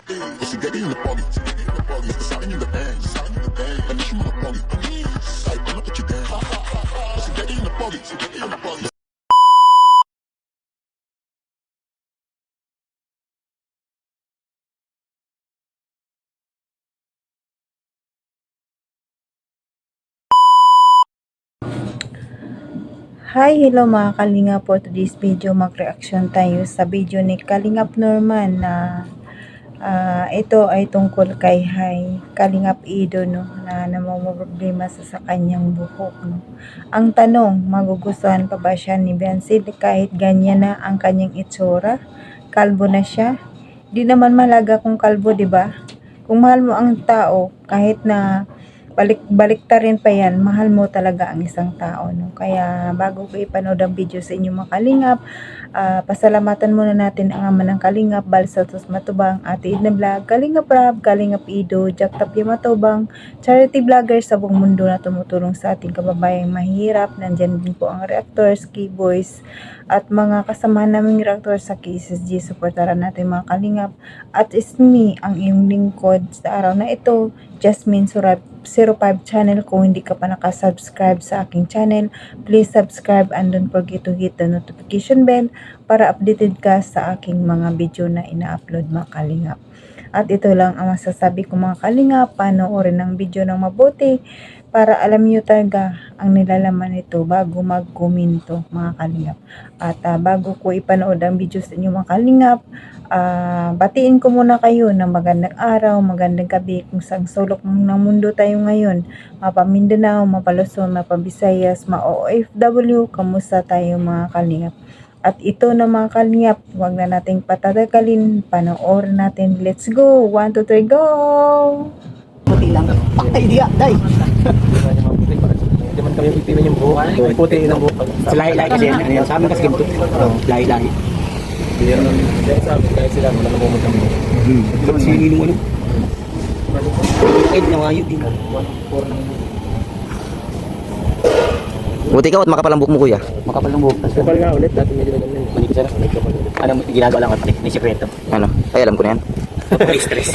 Kasi gagi yung napagi. Sa akin yung gateng. Panis yung mga pogi. Sa'yo pa napachigay. Kasi gagi yung napagi. Hi, hello mga Kalingap. For today's video, mag-reaction tayo sa video ni Kalingap Norman na ito ay tungkol kay Kalingap Ido, no, na namumroblema sa kanyang buhok. No. Ang tanong, magugustuhan pa ba siya ni Bensid kahit ganyan na ang kanyang itsura? Kalbo na siya? Di naman malaga kung kalbo, di ba? Kung mahal mo ang tao, kahit na balik-ta rin pa yan, mahal mo talaga ang isang tao, no? Kaya bago ko ipanood ang video sa inyo mga Kalingap, pasalamatan muna natin ang ama ng Kalingap, Balsatos Matubang, Ate Edna Vlog, Kalingap Rab, Kalingap Ido, Jack Tapia Matubang, charity vlogger sa buong mundo na tumutulong sa ating kababayang mahirap. Nandyan din po ang reactors, key boys, at mga kasamahan naming reactors sa KSSG. Supportaran natin mga Kalingap. At is me, ang iyong lingkod sa araw na ito, Jasmine Surab 05 channel. Kung hindi ka pa nakasubscribe sa aking channel, please subscribe and don't forget to hit the notification bell para updated ka sa aking mga video na ina-upload mga Kalingap. At ito lang ang masasabi ko mga Kalingap, panoorin ang video ng mabuti para alam niyo talaga ang nilalaman nito bago mag-komento mga Kalingap. At bago ko ipanood ang video sa inyo mga Kalingap, batiin ko muna kayo ng magandang araw, magandang gabi kung saan sulok ng mundo tayo ngayon. Mapa Mindanao, mapa Luzon, mapa Visayas, ma-OFW, kamusta tayo mga Kalingap? At ito na mga Kalingap, huwag na nating patatagalin, panoorin natin. Let's go! 1, 2, 3, go! Puti lang. Ay, diya, day. Hindi man kami pipinin yung buhok. Puti ng buhok. Sa lahi-lahi kasi yan. Ano yan? Sa amin kasi ganito. Lahi-lahi. Hindi yan sa amin. Kahit sila, wala na bumot kami. Ito kasi yung ano. Kahit na wayo din. Buti ka at makapal ang buhok mo kuya. Makapal ng buhok. Kapal nga ulit. Dati medyo ganyan. Manik siya na. Ano, ginagawa lang ako pala. May sekreto. Ano? Ay alam ko na yan. Stress.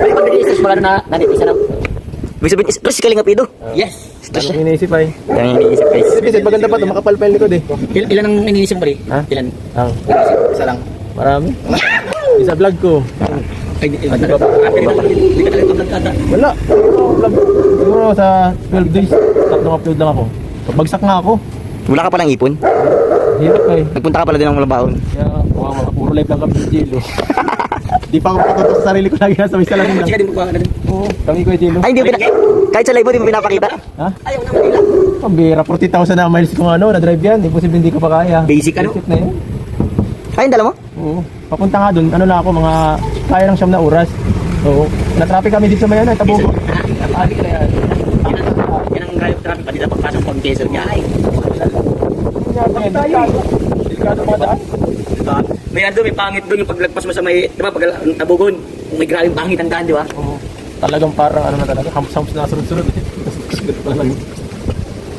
Ay, pag-stress mo na nanit. Isa na. Ibig sabihin, stress ka Kalingap Ido. Yes. Stress Ano siya. iniisip ay? Yan yung iniisip guys. Kasi maganda pa ito. Makapal pa yung likod eh. Ilan ang iniisip mo rin? Ha? Ilan? Ang Isa lang. marami. Isa vlog ko. Ay, hindi ka talaga pagkata. Wala. Vlog. Siguro sa 12 days. Tatlong upload lang ako. Pagbagsak nga ako. Wala ka palang ipon. Hirap eh. Nagpunta ka pala din ng Malabaon. Kaya mga puro live lang kami sa Jilo. Di pa ako patutok sa sarili ko, lagi nasa may salamin lang. Sige, di mo ba? Oo, kami ko yung Jilo. Ay hindi mo kahit sa live mo di mo pinapakita. Ha? Ayaw naman nila. Pambira, 40,000 na miles kung ano, na-drive yan. Imposible hindi ko pa kaya. Basic ano? Basic na yan. Ay dala mo? Oo. Papunta nga dun, ano na ako, mga kaya ng 9 na oras. Oo. Na-traffic kami dito sa may ano, Tabugo. Abi ka na yan. Yan ang gayong traffic pa dito pagpasok ng Quezon niya. Ay, Delikado mga daan. may ando, may pangit doon yung paglagpas mo sa may, di ba, pag tabugon, may grabing pangit ang daan, di ba? Oo. Talagang parang ano na talaga, humps na sunod-sunod. Sunod pa lang.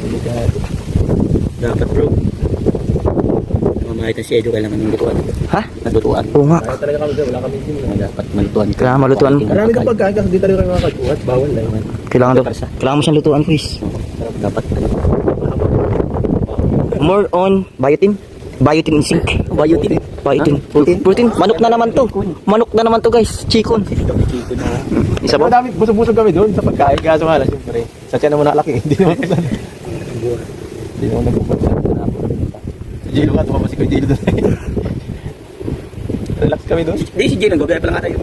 Delikado. Dapat bro. Mamahit ang schedule, kailangan ng lutuan. Ha? Naglutuan. Oo nga. Kaya talaga kami dyan, wala kami dyan. Dapat malutuan. Kaya malutuan. Marami kang pagkain kasi di talaga mga kagbuhat, bawal lang. Kailangan mo siyang lutuan Chris. Dapat. More on biotin. Biotin in sync. Biotin. Biotin. Protein. Manok na naman to. Manok na naman to guys. Chicken. Isa pa. Madami, busog-busog kami doon sa pagkain. Kaso nga lang, siyempre, sa tiyan na mo nakalaki, hindi naman kusan. Hindi naman nagpupunta. Sa Jilo nga, tumama si Kuya Jilo doon. Relax kami doon. Di, si Jay, nag-gobaya pa lang ata yun.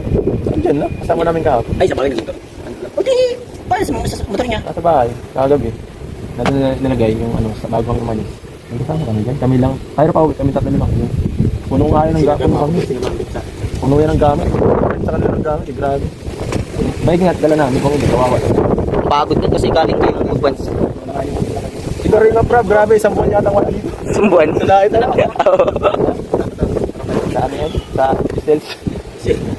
Andyan na, kasama namin kahapon. Ay, sa bagay na motor. O di, paano sa motor niya? Nasa bahay, kagabi. Nandun na nilagay yung ano, sa bagong umalis. Hindi kasama kami dyan, kami lang. Kaya pa uwi kami, tatlo lang kami. Puno nga yun ng gamit. Puno yan ng gamit. Sa kanila ng gamit, grabe. May ingat, dala namin kung hindi kawawa. Pagod na kasi galing kayo ng advance. Ito rin nga prab, grabe, 10 buwan yata wala dito. Sumbuan. Sa lahat na. Sa ano yan? Sa distance.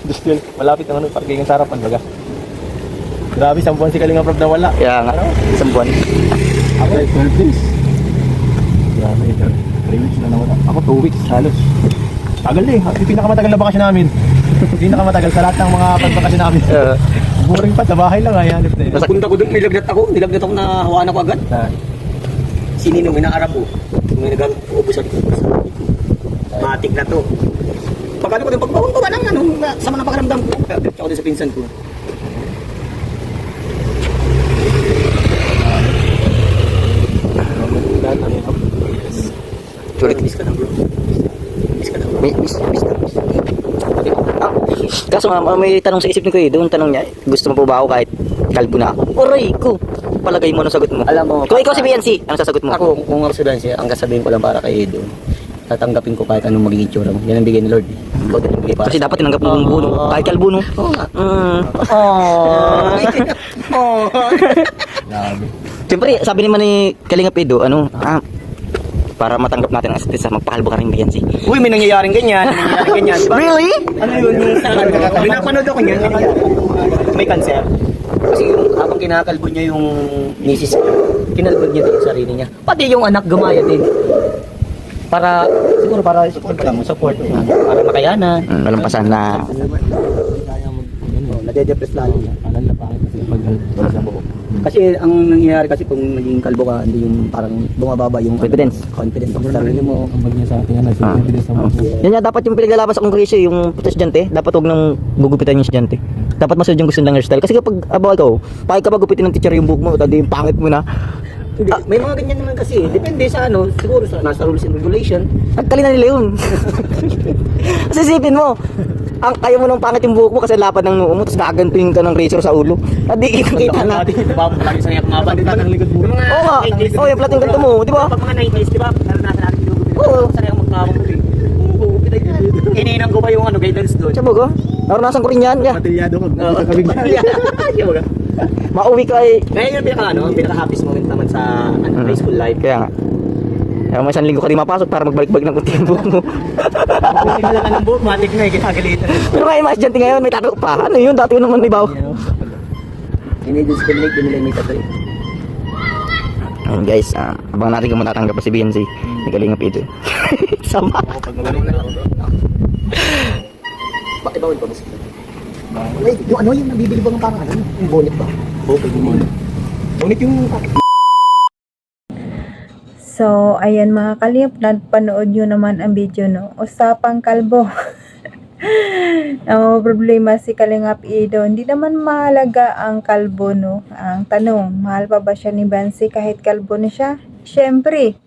Distance. Malapit naman yung parking sa harapan baga. Grabe, 10 buwan si Kalinga Prab na wala. Kaya nga. Sumbuan. Ako, 12 days. Grabe, ito. 3 weeks na nawala. Ako 2 weeks halos. Tagal eh. Yung pinakamatagal na bakasyon namin. Pinakamatagal sa lahat ng mga pagbakasyon namin. Boring pa, sa bahay lang ay hanip na yun. Napunta ko doon, nilagnat ako na hawaan ako agad. Sininong inaarap ko. May nag-uubos ako. Matik na to. Pagkano ko din, pagbawang ko ba lang, sama na pakaramdam ko. Diretso ako din sa pinsan ko. Sulit. Miss ka na bro. Miss ka na bro. Miss. Ah, kaso nga, may tanong sa isip ni Kuya, doon tanong niya, gusto mo po ba ako kahit kalbo na ako? Oray ko! Palagay mo, anong sagot mo? Alam mo, Kung ikaw si BNC, anong sasagot mo? ako, kung ako si Bensi, ang kasabihin ko lang para kay Edo, tatanggapin ko kahit anong magiging itsura mo. Yan ang bigay ni Lord. Ikaw din ang bigay para Kasi dapat tinanggap mo yung buno, kahit kalbo no? Oo nga. Siyempre, sabi naman ni Kalingap Edo, para matanggap natin ang isa't isa, magpakalbo ka rin BNC. Uy, may nangyayaring ganyan. Diba? Really? Ano yun yung sa pinapanood ako niyan. May cancer. Kasi yung habang kinakalbo niya yung misis niya, kinalbo niya din yung sarili niya. Pati yung anak gumaya din. Siguro para support niya. Para makayanan. Malampasan na. Nade-depress lalo niya. Alam na pangit kasi pag wala sa buhok. Kasi ang nangyayari kasi kung naging kalbo ka, hindi yung parang bumababa yung Confidence. Confidence ng sarili mo. Ang bag niya sa atin, sa confidence ng buhok. Yan nga, dapat yung pinaglalaban sa kongresyo, yung puto estudyante, dapat huwag nang gugupitan yung estudyante. Dapat masunod yung gusto ng hairstyle. Kasi kapag ikaw, pakit ka pa gupitin ng teacher yung buhok mo, tadi yung pangit mo na. Hindi, may mga ganyan naman kasi. Depende sa siguro sa nasa rules and regulation. Nagkali na nila yun. Kasi isipin mo, kaya mo nang pangit yung buhok mo kasi lapad ng noo mo, tapos gagantuin ka ng razor sa ulo. Adi, kita na. Diba? Palagi sa iyak mababa. Diba? Ng likod mo. Oo nga. Oo, yung plating ganito mo, di ba? Pag mga 90s, di ba? Naranasan natin yung Oo. Sanay ako magkawang mo eh. Iniinang ko ba yung guidance doon? Sabi ko, naranasan ko rin yan. Yeah. Materyado ko. Mauwi ka eh. Kaya yung pinaka-happiest moment naman sa high school life. Kaya nga. Kaya may isang linggo ka rin mapasok para magbalik-balik ng kunti yung buhok mo. Kung pinalaman ng buhok, matik na ginagalitan. Pero ngayon, mga estudyante ngayon, may tato pa. Ano yun? Dati yun naman ibaw. Ini-discriminate din nila yung may tato eh. Ayun guys, abang natin kung matatanggap pa si BNC. May Kalingap ito. Sama. Bakit bawal pa ba sila? Yung nabibili ba ng parang yung bonnet ba? Okay, yung bonnet. Bonnet yung... So, ayan mga kalingap, napanood nyo naman ang video, no? Usapang kalbo. Ang problema si Kalingap Edo, hindi naman mahalaga ang kalbo, no? Ang tanong, mahal pa ba siya ni Biancy kahit kalbo na siya? Syempre,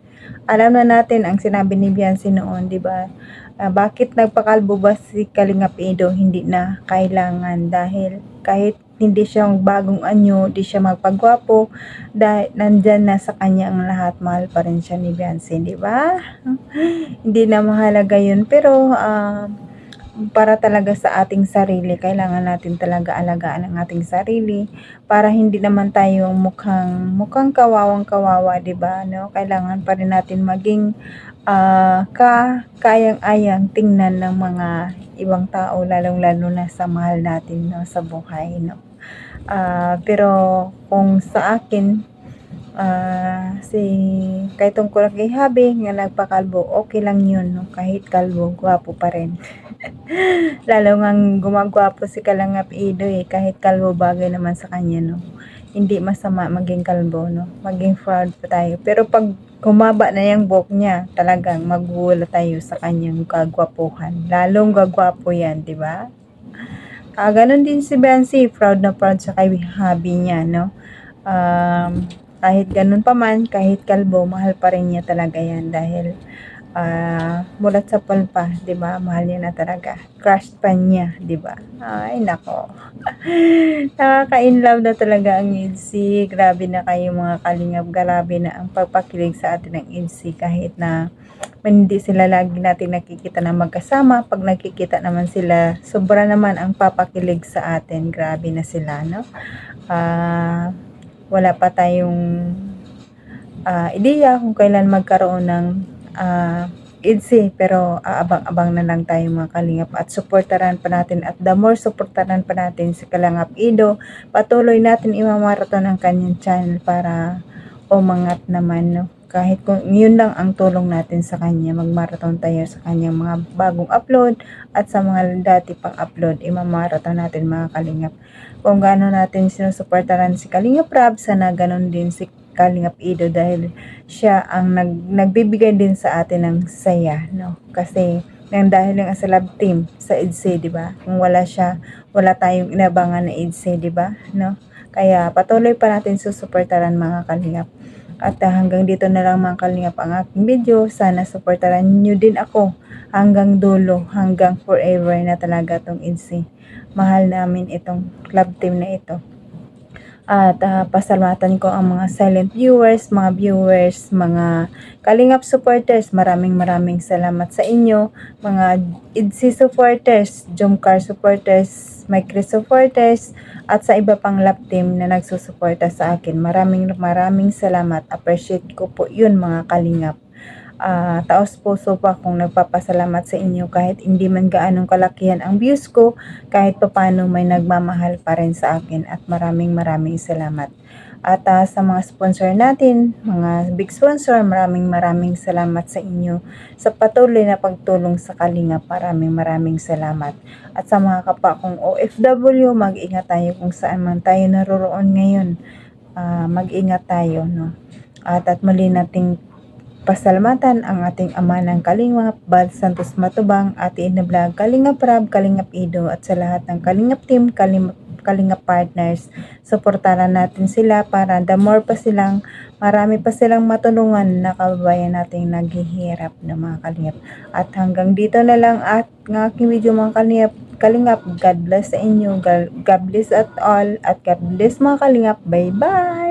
alam na natin ang sinabi ni Biancy noon, di ba? Bakit nagpakalbo ba si Kalingap Edo? Hindi na kailangan dahil kahit hindi siya bagong anyo, di siya magpagwapo, dahil nandyan na sa kanya ang lahat, mahal pa rin siya ni Biancy, di ba? Hindi na mahalaga yun, pero para talaga sa ating sarili, kailangan natin talaga alagaan ang ating sarili para hindi naman tayo mukhang kawawang-kawawa, 'di ba? No? Kailangan pa rin natin maging kayang-ayang tingnan ng mga ibang tao, lalong-lalo na sa mahal natin, no, sa buhay, no. Pero kung sa akin, kahit tungkol kay Habi nga nagpakalbo, okay lang yun, no? Kahit kalbo, gwapo pa rin. Lalo nga gumagwapo si Kalingap Edo kahit kalbo, bagay naman sa kanya, no? Hindi masama maging kalbo, no? Maging proud pa tayo. Pero pag kumaba na yung buhok niya, talagang magwula tayo sa kanyang kagwapuhan. Lalong gagwapo yan, di ba? Ganon din si Biancy, proud na proud sa kay Habi niya, no? Kahit ganun pa man, kahit kalbo, mahal pa rin niya talaga yan dahil mulat sa palpa, 'di ba? Mahal niya na talaga. Crush pa niya, 'di ba? Ay nako. Nakaka-inlove na talaga ang EDC. Grabe na kayo mga kalingap, grabe na ang pagpakilig sa atin ng EDC kahit na hindi sila lagi natin nakikita na magkasama. Pag nakikita naman sila, sobra naman ang papakilig sa atin. Grabe na sila, no? Wala pa tayong ideya kung kailan magkaroon ng EDC, pero abang-abang na lang tayo mga kalingap at supportaran pa natin, at the more supportaran pa natin si Kalingap Edo, patuloy natin imamaraton ang kanyang channel para umangat naman, no? kahit kung yun lang ang tulong natin sa kanya, mag-marathon tayo sa kanyang mga bagong upload at sa mga dati pang upload, imamarathon natin mga kalingap. Kung gaano natin sinusuportahan si Kalingap Rab, sana ganon din si Kalingap Ido dahil siya ang nagbibigay din sa atin ng saya, no? Kasi nang dahil lang sa love team sa EDSA, di ba? Kung wala siya, wala tayong inabangan na EDSA, di ba? No? Kaya patuloy pa natin susuportahan mga kalingap. At hanggang dito na lang mga kalingap ang aking video. Sana suportahan nyo din ako hanggang dulo, hanggang forever na talaga tong EDSA. Mahal namin itong club team na ito. At pasalamatan ko ang mga silent viewers, mga Kalingap supporters. Maraming salamat sa inyo. Mga EDSA supporters, Jomcar supporters, Micro supporters, at sa iba pang lap team na nagsusuporta sa akin. Maraming salamat. Appreciate ko po yun mga Kalingap. Taos puso pa akong nagpapasalamat sa inyo kahit hindi man gaanong kalakihan ang views ko, kahit papano may nagmamahal pa rin sa akin at maraming salamat. At sa mga sponsor natin, mga big sponsor, maraming salamat sa inyo sa patuloy na pagtulong sa Kalingap. Maraming salamat. At sa mga kapwa kong OFW, mag-ingat tayo kung saan man tayo naroroon ngayon. Mag-ingat tayo, no? At muli nating pasalamatan ang ating ama ng Kalingap, Bal Santos Matubang, Ate Ina Vlog, Kalingap Rab, Kalingap Ido, at sa lahat ng Kalingap team, Kalingap partners. Suportahan natin sila para the more pa silang, marami pa silang matulungan na kababayan nating naghihirap na mga Kalingap. At hanggang dito na lang at ng aking video mga Kalingap. God bless sa inyo, God bless at all, at God bless mga Kalingap. Bye bye!